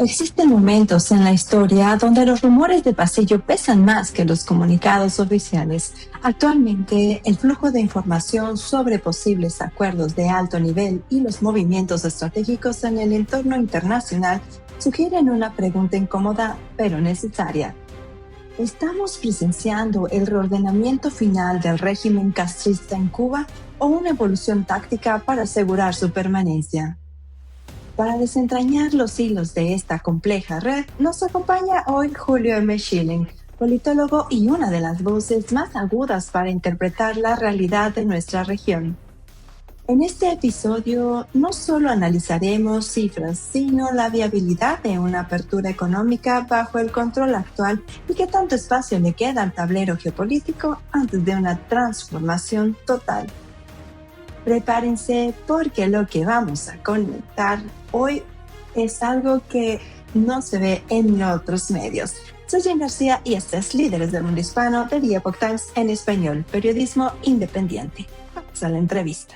Existen momentos en la historia donde los rumores de pasillo pesan más que los comunicados oficiales. Actualmente, el flujo de información sobre posibles acuerdos de alto nivel y los movimientos estratégicos en el entorno internacional sugieren una pregunta incómoda pero necesaria. ¿Estamos presenciando el reordenamiento final del régimen castrista en Cuba o una evolución táctica para asegurar su permanencia? Para desentrañar los hilos de esta compleja red, nos acompaña hoy Julio M. Schilling, politólogo y una de las voces más agudas para interpretar la realidad de nuestra región. En este episodio no solo analizaremos cifras, sino la viabilidad de una apertura económica bajo el control actual y qué tanto espacio le queda al tablero geopolítico antes de una transformación total. Prepárense porque lo que vamos a conectar hoy es algo que no se ve en otros medios. Soy Jane García y este es Líderes del Mundo Hispano de The Epoch Times en español, periodismo independiente. Vamos a la entrevista.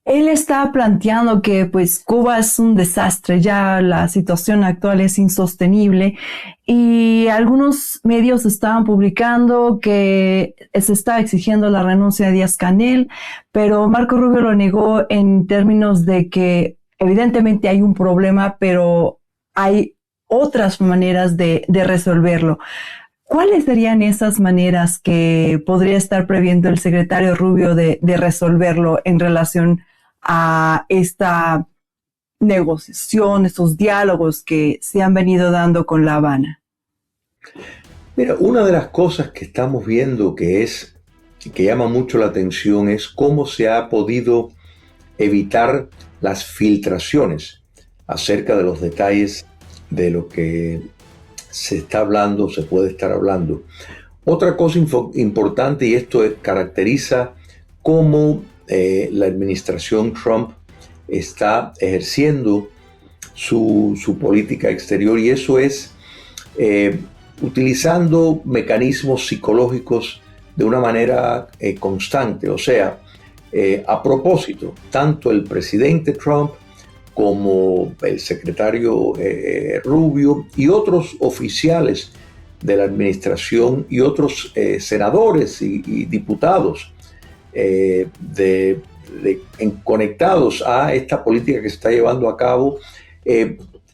Él está planteando que Cuba es un desastre, ya la situación actual es insostenible y algunos medios estaban publicando que se está exigiendo la renuncia de Díaz-Canel, pero Marco Rubio lo negó en términos de que evidentemente hay un problema, pero hay otras maneras de resolverlo. ¿Cuáles serían esas maneras que podría estar previendo el secretario Rubio de resolverlo en relación a esta negociación, estos diálogos que se han venido dando con La Habana? Mira, una de las cosas que estamos viendo que llama mucho la atención es cómo se ha podido evitar las filtraciones acerca de los detalles de lo que se está hablando, se puede estar hablando. Otra cosa importante, y esto caracteriza cómo la administración Trump está ejerciendo su política exterior, y eso es utilizando mecanismos psicológicos de una manera constante. O sea, a propósito, tanto el presidente Trump como el secretario Rubio y otros oficiales de la administración y otros senadores y diputados conectados a esta política que se está llevando a cabo,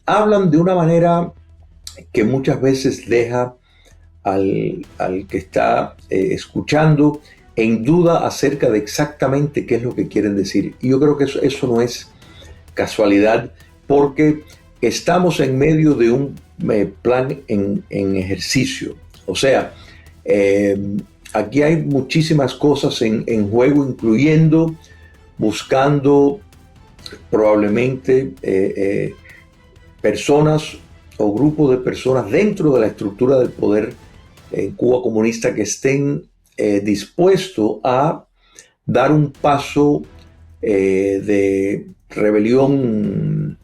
hablan de una manera que muchas veces deja al que está escuchando en duda acerca de exactamente qué es lo que quieren decir. Y yo creo que eso no es casualidad, porque estamos en medio de un plan en ejercicio. O sea, aquí hay muchísimas cosas en juego, incluyendo buscando probablemente personas o grupos de personas dentro de la estructura del poder en Cuba comunista que estén dispuestos a dar un paso de rebelión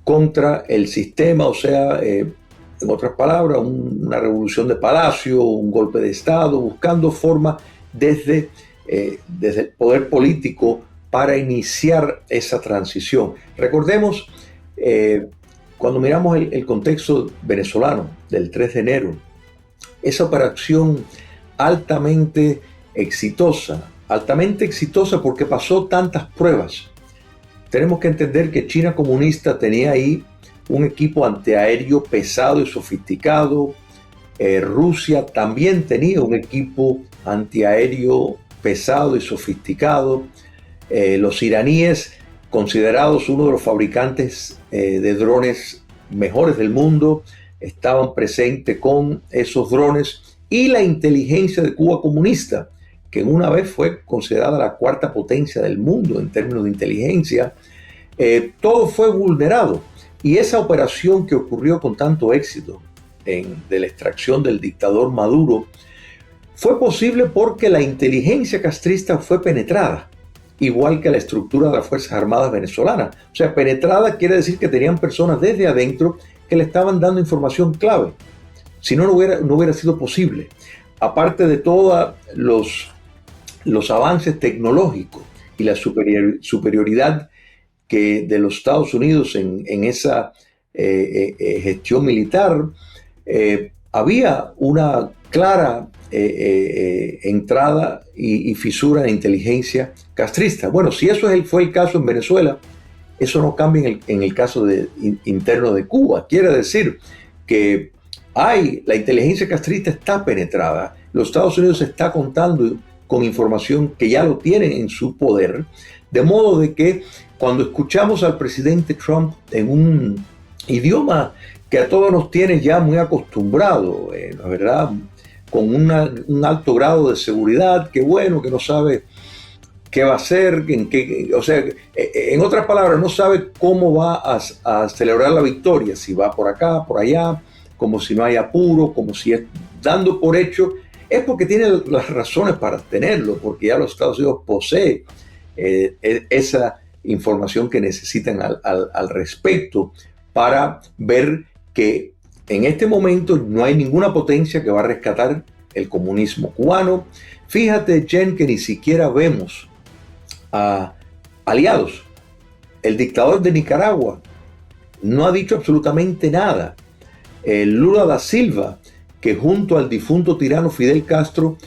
contra el sistema, o sea, en otras palabras, una revolución de palacio, un golpe de Estado, buscando formas desde el poder político para iniciar esa transición. Recordemos, cuando miramos el contexto venezolano del 3 de enero, esa operación altamente exitosa porque pasó tantas pruebas. Tenemos que entender que China comunista tenía ahí un equipo antiaéreo pesado y sofisticado. Rusia también tenía un equipo antiaéreo pesado y sofisticado. Los iraníes, considerados uno de los fabricantes de drones mejores del mundo, estaban presentes con esos drones, y la inteligencia de Cuba comunista, que una vez fue considerada la cuarta potencia del mundo en términos de inteligencia, todo fue vulnerado. Y esa operación que ocurrió con tanto éxito de la extracción del dictador Maduro fue posible porque la inteligencia castrista fue penetrada, igual que la estructura de las Fuerzas Armadas venezolanas. O sea, penetrada quiere decir que tenían personas desde adentro que le estaban dando información clave. Si no, no hubiera sido posible. Aparte de todos los avances tecnológicos y la superioridad que de los Estados Unidos en esa gestión militar, había una clara entrada y fisura en la inteligencia castrista. Bueno, si eso fue el caso en Venezuela, eso no cambia en el caso interno de Cuba. Quiere decir que la inteligencia castrista está penetrada. Los Estados Unidos está contando con información que ya lo tienen en su poder, de modo de que cuando escuchamos al presidente Trump en un idioma que a todos nos tiene ya muy acostumbrado, la verdad, con un alto grado de seguridad, que bueno, que no sabe qué va a hacer, o sea, en otras palabras, no sabe cómo va a celebrar la victoria, si va por acá, por allá, como si no hay apuro, como si es dando por hecho, es porque tiene las razones para tenerlo, porque ya los Estados Unidos poseen esa información que necesitan al respecto para ver que en este momento no hay ninguna potencia que va a rescatar el comunismo cubano. Fíjate, Jen, que ni siquiera vemos a aliados. El dictador de Nicaragua no ha dicho absolutamente nada. Lula da Silva, que junto al difunto tirano Fidel Castro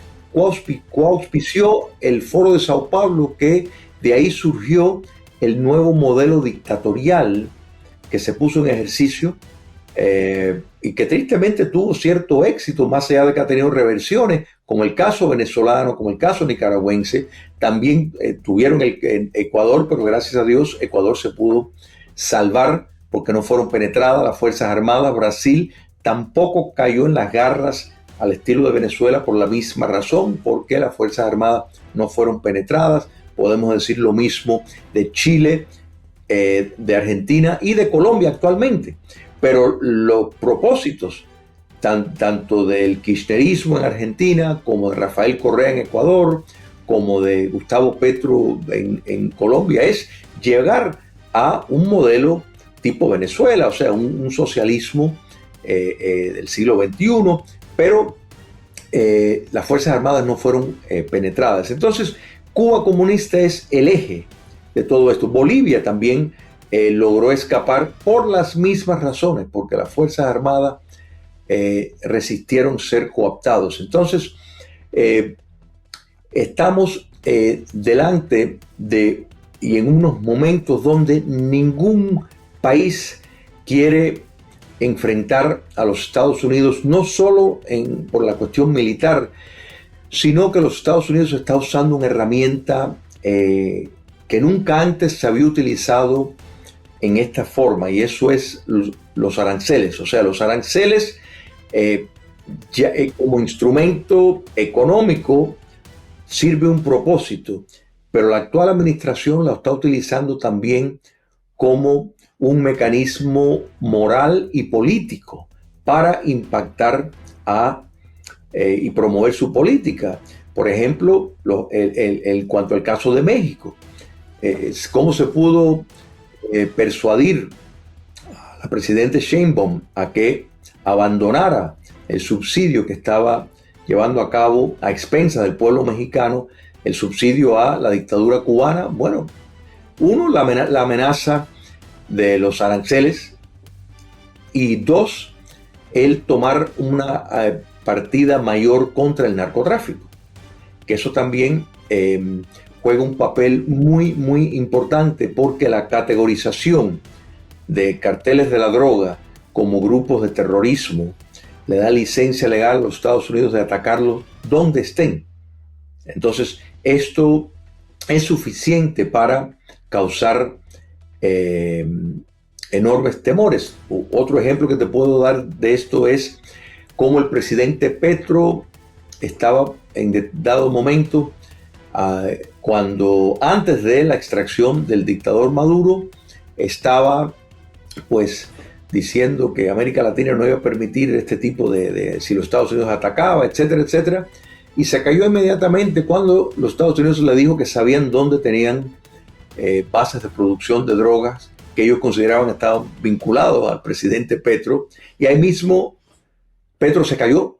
coauspició el Foro de Sao Paulo, que de ahí surgió el nuevo modelo dictatorial que se puso en ejercicio y que tristemente tuvo cierto éxito, más allá de que ha tenido reversiones, como el caso venezolano, como el caso nicaragüense. También tuvieron el Ecuador, pero gracias a Dios Ecuador se pudo salvar porque no fueron penetradas las Fuerzas Armadas. Brasil tampoco cayó en las garras al estilo de Venezuela por la misma razón, porque las Fuerzas Armadas no fueron penetradas. Podemos decir lo mismo de Chile, de Argentina y de Colombia actualmente. Pero los propósitos tanto del kirchnerismo en Argentina, como de Rafael Correa en Ecuador, como de Gustavo Petro en Colombia, es llegar a un modelo tipo Venezuela, o sea, un socialismo del siglo XXI, pero las Fuerzas Armadas no fueron penetradas. Entonces, Cuba comunista es el eje de todo esto. Bolivia también logró escapar por las mismas razones, porque las Fuerzas Armadas resistieron ser cooptados. Entonces, estamos delante de y en unos momentos donde ningún país quiere enfrentar a los Estados Unidos, no solo por la cuestión militar, sino que los Estados Unidos está usando una herramienta que nunca antes se había utilizado en esta forma, y eso es los aranceles. O sea, los aranceles como instrumento económico sirve un propósito, pero la actual administración la está utilizando también como un mecanismo moral y político para impactar y promover su política. Por ejemplo, en cuanto al caso de México, cómo se pudo persuadir a la presidenta Sheinbaum a que abandonara el subsidio que estaba llevando a cabo a expensas del pueblo mexicano, el subsidio a la dictadura cubana. Bueno, uno, la amenaza de los aranceles, y dos, el tomar una partida mayor contra el narcotráfico, que eso también juega un papel muy, muy importante, porque la categorización de carteles de la droga como grupos de terrorismo le da licencia legal a los Estados Unidos de atacarlos donde estén. Entonces, esto es suficiente para causar enormes temores. Otro ejemplo que te puedo dar de esto es cómo el presidente Petro estaba en dado momento, cuando antes de la extracción del dictador Maduro, estaba pues diciendo que América Latina no iba a permitir este tipo si los Estados Unidos atacaba, etcétera, etcétera, y se cayó inmediatamente cuando los Estados Unidos le dijo que sabían dónde tenían bases de producción de drogas que ellos consideraban estaban vinculados al presidente Petro, y ahí mismo Petro se cayó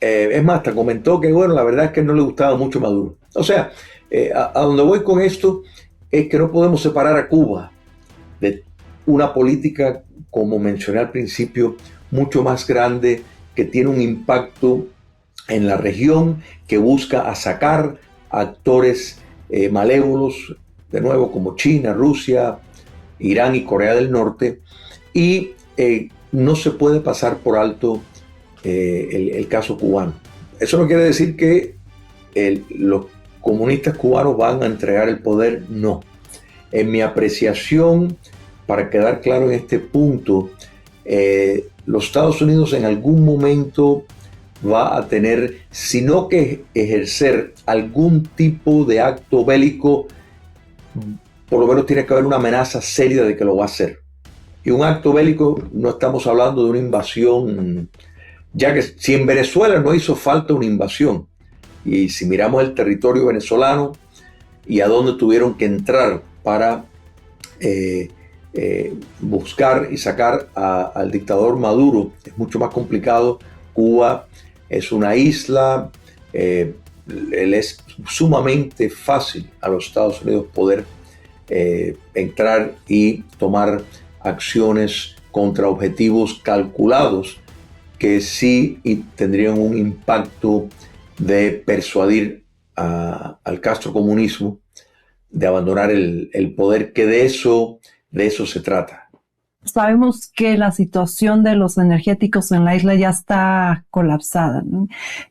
Es más, hasta comentó que, bueno, la verdad es que no le gustaba mucho Maduro. O sea, a donde voy con esto es que no podemos separar a Cuba de una política, como mencioné al principio, mucho más grande, que tiene un impacto en la región, que busca sacar a actores malévolos, de nuevo, como China, Rusia, Irán y Corea del Norte, y no se puede pasar por alto el caso cubano. Eso no quiere decir que los comunistas cubanos van a entregar el poder, no. En mi apreciación, para quedar claro en este punto, los Estados Unidos en algún momento va a tener, si no que ejercer algún tipo de acto bélico, por lo menos tiene que haber una amenaza seria de que lo va a hacer. Y un acto bélico, no estamos hablando de una invasión, ya que si en Venezuela no hizo falta una invasión, y si miramos el territorio venezolano y a dónde tuvieron que entrar para buscar y sacar al dictador Maduro, es mucho más complicado. Cuba es una isla, es sumamente fácil a los Estados Unidos poder entrar y tomar acciones contra objetivos calculados que sí tendrían un impacto de persuadir al castrocomunismo de abandonar el poder, que de eso se trata. Sabemos que la situación de los energéticos en la isla ya está colapsada, ¿no?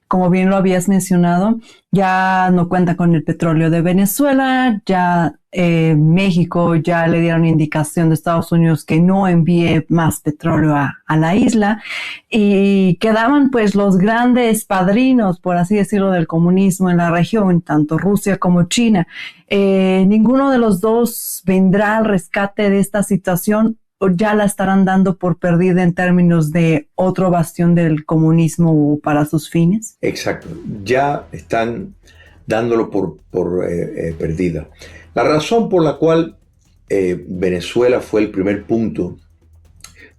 Como bien lo habías mencionado, ya no cuenta con el petróleo de Venezuela, ya México ya le dieron indicación de Estados Unidos que no envíe más petróleo a la isla, y quedaban pues los grandes padrinos, por así decirlo, del comunismo en la región, tanto Rusia como China. Ninguno de los dos vendrá al rescate de esta situación, o ya la estarán dando por perdida en términos de otro bastión del comunismo para sus fines. Exacto, ya están dándolo por perdida. La razón por la cual Venezuela fue el primer punto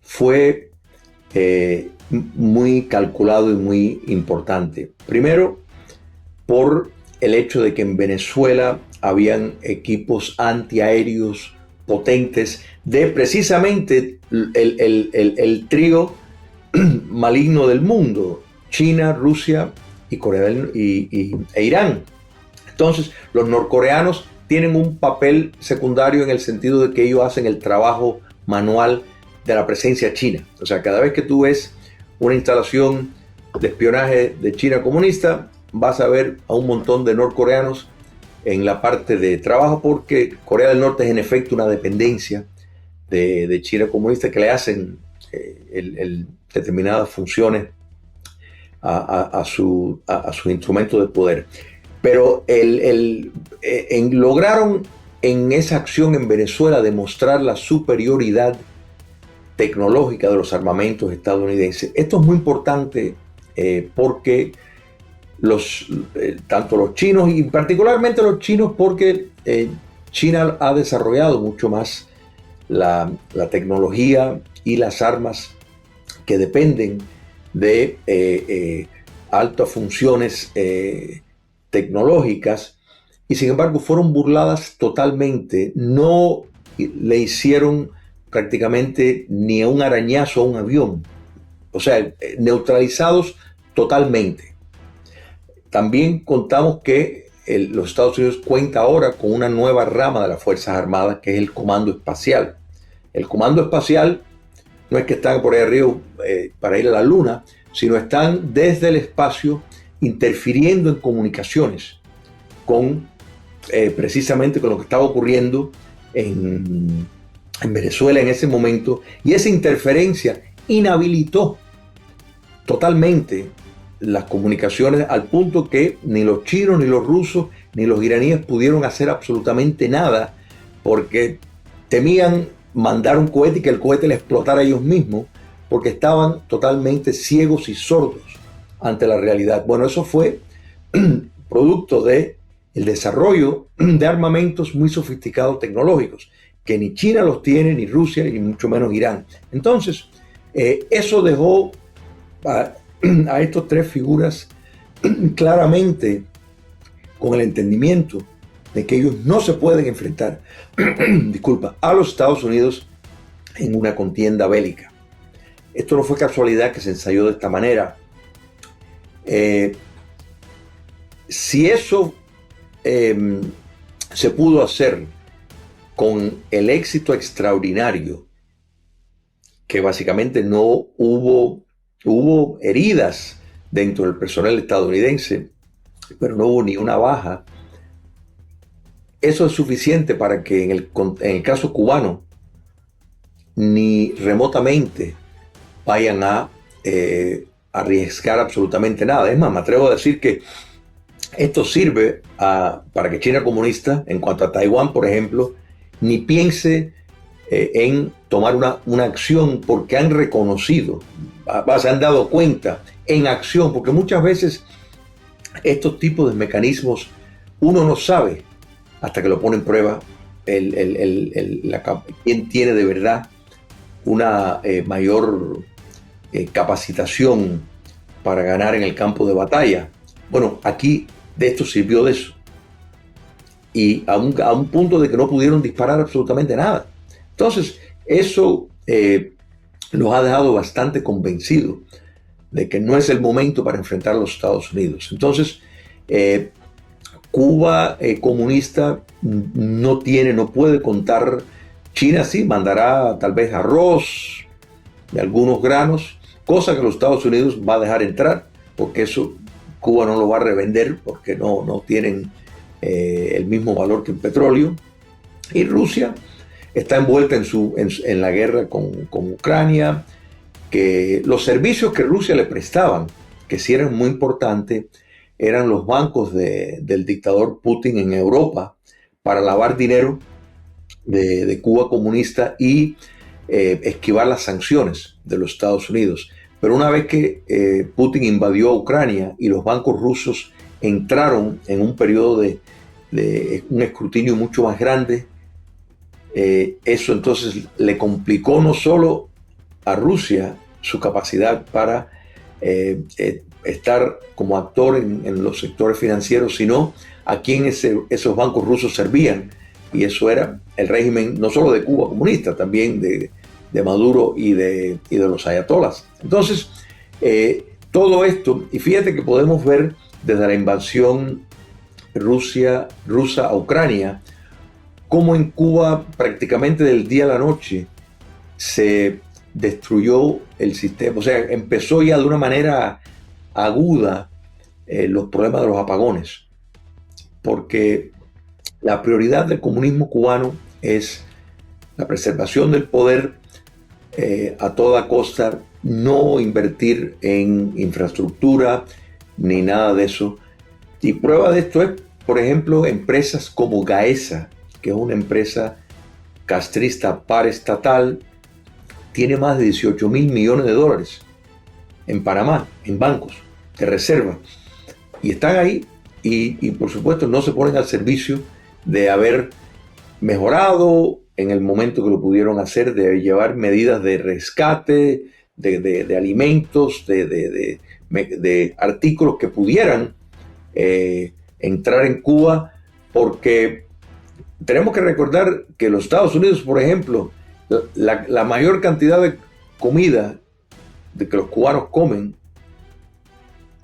fue muy calculado y muy importante. Primero, por el hecho de que en Venezuela habían equipos antiaéreos potentes de precisamente el trío maligno del mundo: China, Rusia y Corea e Irán. Entonces, los norcoreanos tienen un papel secundario en el sentido de que ellos hacen el trabajo manual de la presencia china. O sea, cada vez que tú ves una instalación de espionaje de China comunista, vas a ver a un montón de norcoreanos en la parte de trabajo, porque Corea del Norte es en efecto una dependencia de China comunista, que le hacen determinadas funciones a su instrumento de poder. Pero lograron en esa acción en Venezuela demostrar la superioridad tecnológica de los armamentos estadounidenses. Esto es muy importante porque tanto los chinos, y particularmente los chinos, porque China ha desarrollado mucho más la tecnología y las armas que dependen de altas funciones tecnológicas, y sin embargo fueron burladas totalmente. No le hicieron prácticamente ni un arañazo a un avión, o sea, neutralizados totalmente. También contamos que los Estados Unidos cuenta ahora con una nueva rama de las Fuerzas Armadas, que es el Comando Espacial. El Comando Espacial no es que están por ahí arriba para ir a la Luna, sino están desde el espacio interfiriendo en comunicaciones con precisamente con lo que estaba ocurriendo en Venezuela en ese momento, y esa interferencia inhabilitó totalmente las comunicaciones, al punto que ni los chinos, ni los rusos, ni los iraníes pudieron hacer absolutamente nada, porque temían mandar un cohete y que el cohete le explotara a ellos mismos, porque estaban totalmente ciegos y sordos ante la realidad. Bueno, eso fue producto de el desarrollo de armamentos muy sofisticados tecnológicos, que ni China los tiene, ni Rusia, ni mucho menos Irán. Entonces, eso dejó a estas tres figuras claramente con el entendimiento de que ellos no se pueden enfrentar, disculpa, a los Estados Unidos en una contienda bélica. Esto no fue casualidad que se ensayó de esta manera. Si eso se pudo hacer con el éxito extraordinario, que básicamente no hubo heridas dentro del personal estadounidense, pero no hubo ni una baja, eso es suficiente para que en el caso cubano ni remotamente vayan a arriesgar absolutamente nada. Es más, me atrevo a decir que esto sirve para que China comunista, en cuanto a Taiwán, por ejemplo, ni piense en tomar una acción, porque han reconocido, se han dado cuenta en acción, porque muchas veces estos tipos de mecanismos uno no sabe hasta que lo pone en prueba quién tiene de verdad una mayor capacitación para ganar en el campo de batalla. Bueno, aquí de esto sirvió de eso. Y a un punto de que no pudieron disparar absolutamente nada. Entonces, eso los ha dejado bastante convencidos de que no es el momento para enfrentar a los Estados Unidos. Entonces, Cuba comunista no puede contar. China sí mandará tal vez arroz y algunos granos, cosa que los Estados Unidos va a dejar entrar, porque eso Cuba no lo va a revender, porque no tienen el mismo valor que el petróleo. Y Rusia está envuelta en la guerra con Ucrania, que los servicios que Rusia le prestaban, que sí eran muy importantes, eran los bancos del dictador Putin en Europa para lavar dinero de Cuba comunista y esquivar las sanciones de los Estados Unidos. Pero una vez que Putin invadió Ucrania y los bancos rusos entraron en un periodo de un escrutinio mucho más grande, eso entonces le complicó no solo a Rusia su capacidad para estar como actor en los sectores financieros, sino a quien esos bancos rusos servían, y eso era el régimen no solo de Cuba comunista, también de Maduro y de los ayatolas. Entonces, todo esto, y fíjate que podemos ver desde la invasión rusa a Ucrania, cómo en Cuba prácticamente del día a la noche se destruyó el sistema. O sea, empezó ya de una manera aguda los problemas de los apagones, porque la prioridad del comunismo cubano es la preservación del poder a toda costa, no invertir en infraestructura ni nada de eso. Y prueba de esto es, por ejemplo, empresas como Gaesa, que es una empresa castrista paraestatal, tiene más de 18 mil millones de dólares en Panamá, en bancos de reserva. Y están ahí y por supuesto no se ponen al servicio de haber mejorado en el momento que lo pudieron hacer, de llevar medidas de rescate, de alimentos, de artículos que pudieran entrar en Cuba, porque tenemos que recordar que los Estados Unidos, por ejemplo, la mayor cantidad de comida de que los cubanos comen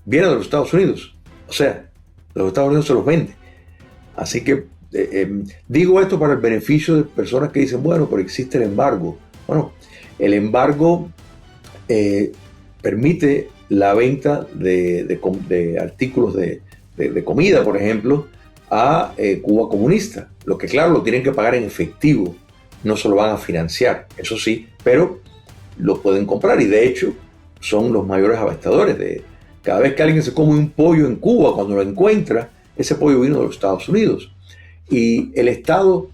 viene de los Estados Unidos. O sea, los Estados Unidos se los vende. Así que digo esto para el beneficio de personas que dicen, bueno, pero existe el embargo. Bueno, el embargo permite la venta de artículos de comida, por ejemplo, a Cuba comunista. Lo que claro, lo tienen que pagar en efectivo, no se lo van a financiar, eso sí, pero lo pueden comprar y de hecho son los mayores abastecedores. Cada vez que alguien se come un pollo en Cuba, cuando lo encuentra, ese pollo vino de los Estados Unidos. Y el estado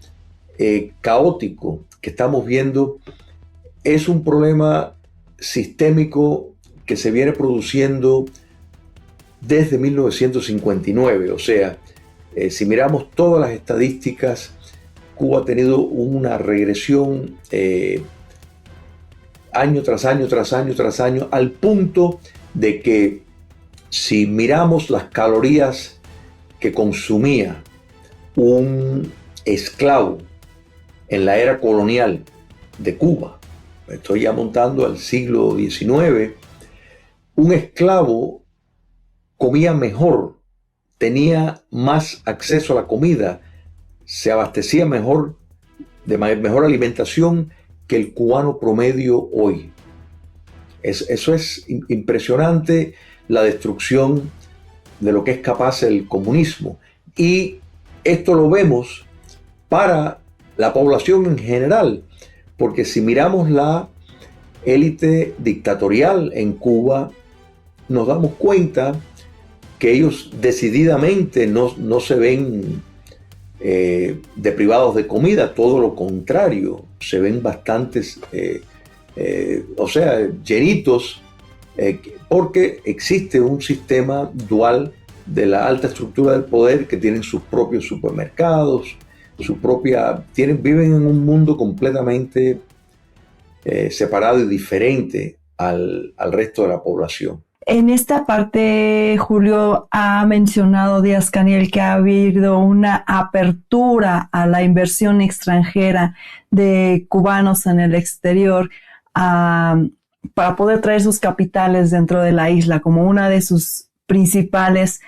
caótico que estamos viendo es un problema sistémico que se viene produciendo desde 1959. O sea, si miramos todas las estadísticas, Cuba ha tenido una regresión año tras año, tras año, tras año, al punto de que si miramos las calorías que consumía un esclavo en la era colonial de Cuba, estoy ya montando al siglo XIX, un esclavo comía mejor, tenía más acceso a la comida, se abastecía mejor, de mejor alimentación que el cubano promedio hoy. Eso es impresionante, la destrucción de lo que es capaz el comunismo. Y esto lo vemos para la población en general, porque si miramos la élite dictatorial en Cuba, nos damos cuenta que ellos decididamente no se ven deprivados de comida, todo lo contrario, se ven bastantes, llenitos, porque existe un sistema dual de la alta estructura del poder que tienen sus propios supermercados, viven en un mundo completamente separado y diferente al resto de la población. En esta parte, Julio, ha mencionado Díaz-Canel que ha habido una apertura a la inversión extranjera de cubanos en el exterior para poder traer sus capitales dentro de la isla como una de sus principales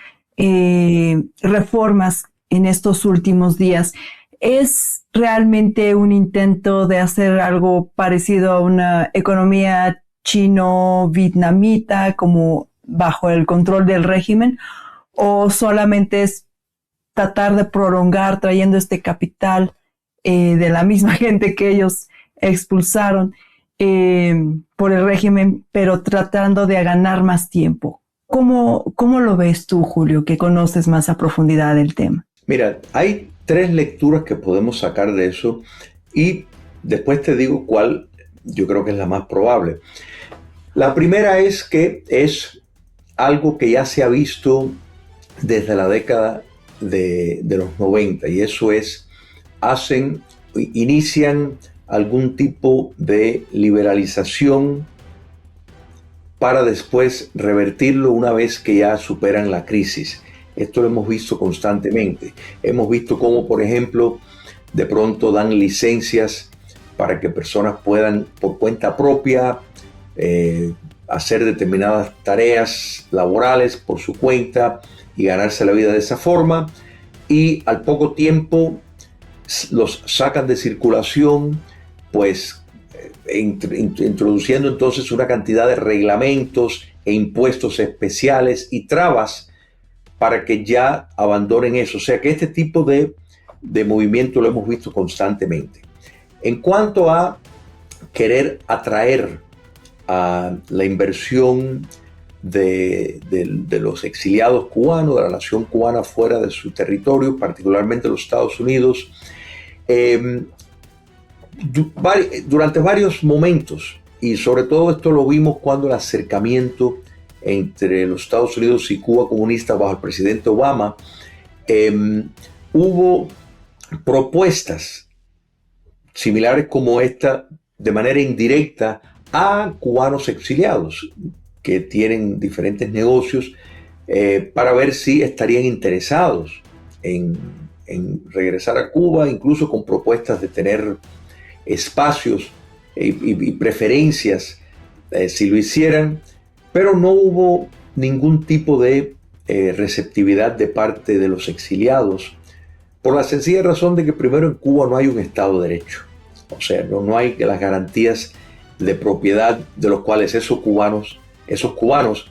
reformas en estos últimos días. ¿Es realmente un intento de hacer algo parecido a una economía chino-vietnamita como bajo el control del régimen, o solamente es tratar de prolongar trayendo este capital de la misma gente que ellos expulsaron por el régimen, pero tratando de ganar más tiempo? ¿Cómo lo ves tú, Julio, que conoces más a profundidad el tema? Mira, hay 3 lecturas que podemos sacar de eso y después te digo cuál yo creo que es la más probable. La primera es que es algo que ya se ha visto desde la década de los 90, y eso es, inician algún tipo de liberalización para después revertirlo una vez que ya superan la crisis. Esto lo hemos visto constantemente. Hemos visto cómo, por ejemplo, de pronto dan licencias para que personas puedan, por cuenta propia, hacer determinadas tareas laborales por su cuenta y ganarse la vida de esa forma, y al poco tiempo los sacan de circulación, pues introduciendo entonces una cantidad de reglamentos e impuestos especiales y trabas para que ya abandonen eso. O sea que este tipo de movimiento lo hemos visto constantemente. En cuanto a querer atraer a la inversión de los exiliados cubanos, de la nación cubana fuera de su territorio, particularmente los Estados Unidos, durante varios momentos, y sobre todo esto lo vimos cuando el acercamiento entre los Estados Unidos y Cuba comunista bajo el presidente Obama, hubo propuestas similares como esta de manera indirecta a cubanos exiliados que tienen diferentes negocios para ver si estarían interesados en regresar a Cuba, incluso con propuestas de tener espacios y preferencias si lo hicieran, pero no hubo ningún tipo de receptividad de parte de los exiliados, por la sencilla razón de que primero en Cuba no hay un Estado de Derecho. O sea, no hay las garantías de propiedad de los cuales esos cubanos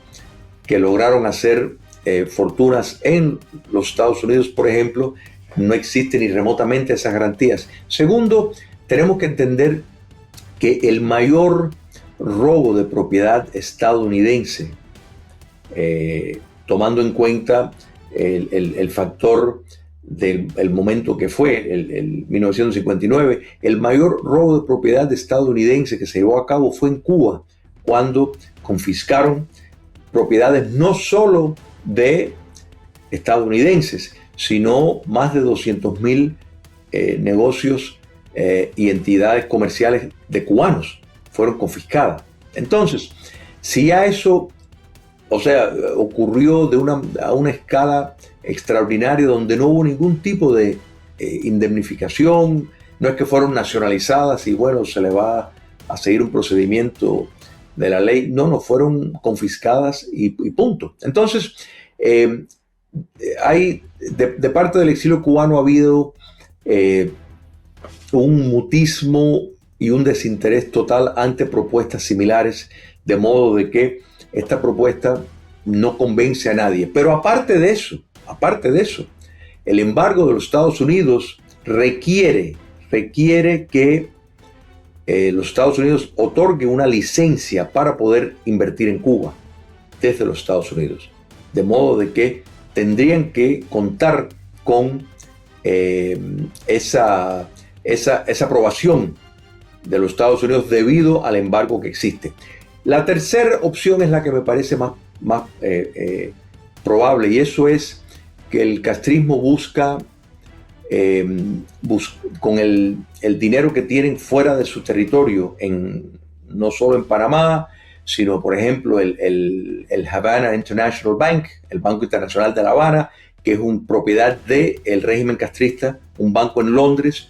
que lograron hacer fortunas en los Estados Unidos, por ejemplo, no existen ni remotamente esas garantías. Segundo, tenemos que entender que el mayor robo de propiedad estadounidense, tomando en cuenta el factor del momento que fue, el 1959, el mayor robo de propiedad estadounidense que se llevó a cabo fue en Cuba, cuando confiscaron propiedades no solo de estadounidenses, sino más de 200,000 negocios y entidades comerciales de cubanos fueron confiscadas. Entonces, si a eso O sea, ocurrió a una escala extraordinaria donde no hubo ningún tipo de indemnificación, no es que fueron nacionalizadas y bueno, se le va a seguir un procedimiento de la ley, no fueron confiscadas y punto. Entonces, de parte del exilio cubano ha habido un mutismo y un desinterés total ante propuestas similares, de modo de que esta propuesta no convence a nadie. Pero aparte de eso, el embargo de los Estados Unidos requiere que los Estados Unidos otorguen una licencia para poder invertir en Cuba desde los Estados Unidos. De modo de que tendrían que contar con esa aprobación de los Estados Unidos debido al embargo que existe. La tercera opción es la que me parece más probable, y eso es que el castrismo busca con el dinero que tienen fuera de su territorio, no solo en Panamá, sino por ejemplo el Havana International Bank, el Banco Internacional de La Habana, que es una propiedad del régimen castrista, un banco en Londres.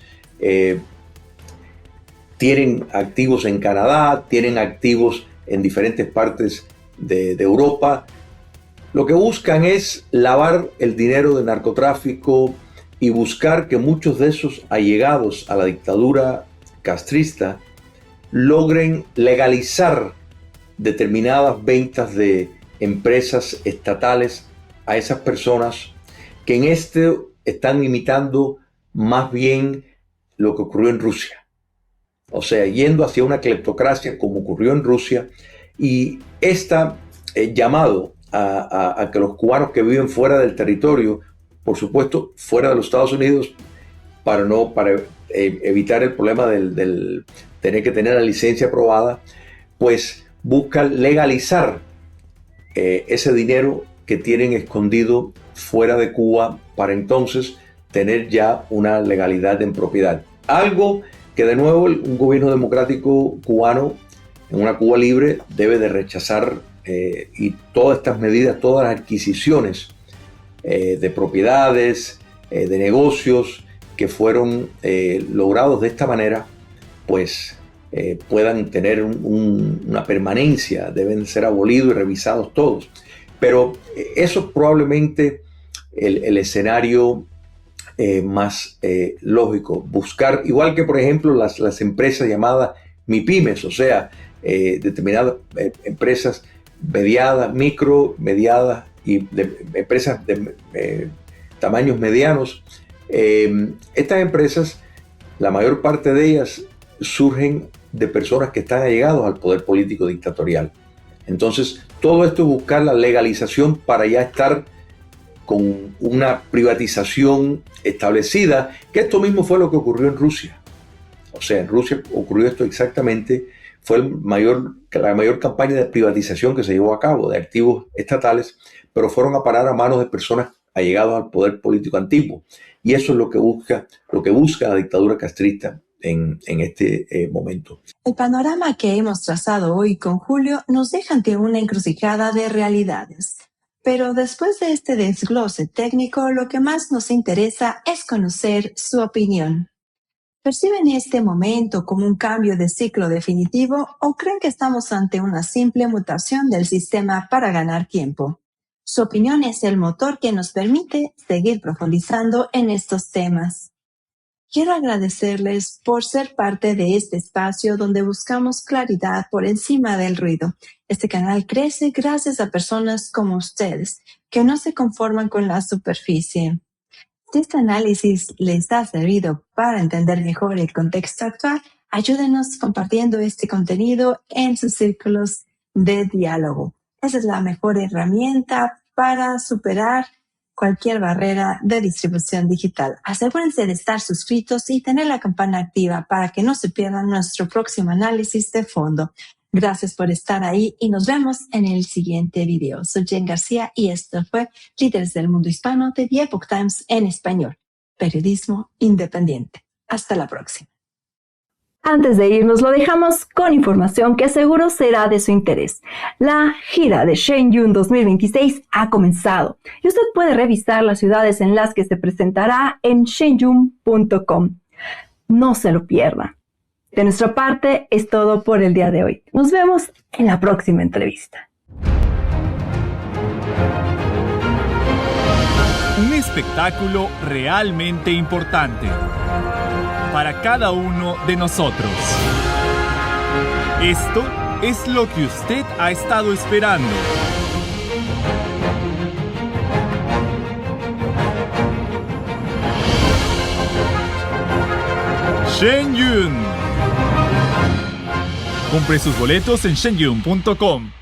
Tienen activos en Canadá, tienen activos en diferentes partes de Europa. Lo que buscan es lavar el dinero del narcotráfico y buscar que muchos de esos allegados a la dictadura castrista logren legalizar determinadas ventas de empresas estatales a esas personas que en están imitando más bien lo que ocurrió en Rusia. O sea, yendo hacia una cleptocracia como ocurrió en Rusia, y llamado a que los cubanos que viven fuera del territorio, por supuesto fuera de los Estados Unidos, para evitar el problema del tener que tener la licencia aprobada, pues buscan legalizar ese dinero que tienen escondido fuera de Cuba para entonces tener ya una legalidad en propiedad. Algo que de nuevo un gobierno democrático cubano en una Cuba libre debe de rechazar, y todas estas medidas, todas las adquisiciones de propiedades, de negocios que fueron logrados de esta manera, pues puedan tener una permanencia, deben ser abolidos y revisados todos. Pero eso es probablemente el escenario más lógico. Buscar, igual que por ejemplo las empresas llamadas MIPYMES, o sea, determinadas empresas mediadas, micro, mediadas y empresas de tamaños medianos. Estas empresas, la mayor parte de ellas surgen de personas que están allegados al poder político dictatorial. Entonces, todo esto es buscar la legalización para ya estar con una privatización establecida, que esto mismo fue lo que ocurrió en Rusia. O sea, en Rusia ocurrió esto exactamente, fue la mayor campaña de privatización que se llevó a cabo de activos estatales, pero fueron a parar a manos de personas allegadas al poder político antiguo. Y eso es lo que busca la dictadura castrista en este momento. El panorama que hemos trazado hoy con Julio nos deja ante una encrucijada de realidades. Pero después de este desglose técnico, lo que más nos interesa es conocer su opinión. ¿Perciben este momento como un cambio de ciclo definitivo o creen que estamos ante una simple mutación del sistema para ganar tiempo? Su opinión es el motor que nos permite seguir profundizando en estos temas. Quiero agradecerles por ser parte de este espacio donde buscamos claridad por encima del ruido. Este canal crece gracias a personas como ustedes, que no se conforman con la superficie. Si este análisis les ha servido para entender mejor el contexto actual, ayúdenos compartiendo este contenido en sus círculos de diálogo. Esa es la mejor herramienta para superar cualquier barrera de distribución digital. Asegúrense de estar suscritos y tener la campana activa para que no se pierdan nuestro próximo análisis de fondo. Gracias por estar ahí y nos vemos en el siguiente video. Soy Jen García y esto fue Líderes del Mundo Hispano de The Epoch Times en español. Periodismo independiente. Hasta la próxima. Antes de irnos, lo dejamos con información que seguro será de su interés. La gira de Shenyun 2026 ha comenzado y usted puede revisar las ciudades en las que se presentará en shenyun.com. No se lo pierda. De nuestra parte es todo por el día de hoy. Nos vemos en la próxima entrevista. Un espectáculo realmente importante para cada uno de nosotros. Esto es lo que usted ha estado esperando. Shenyun. Compre sus boletos en shenyun.com.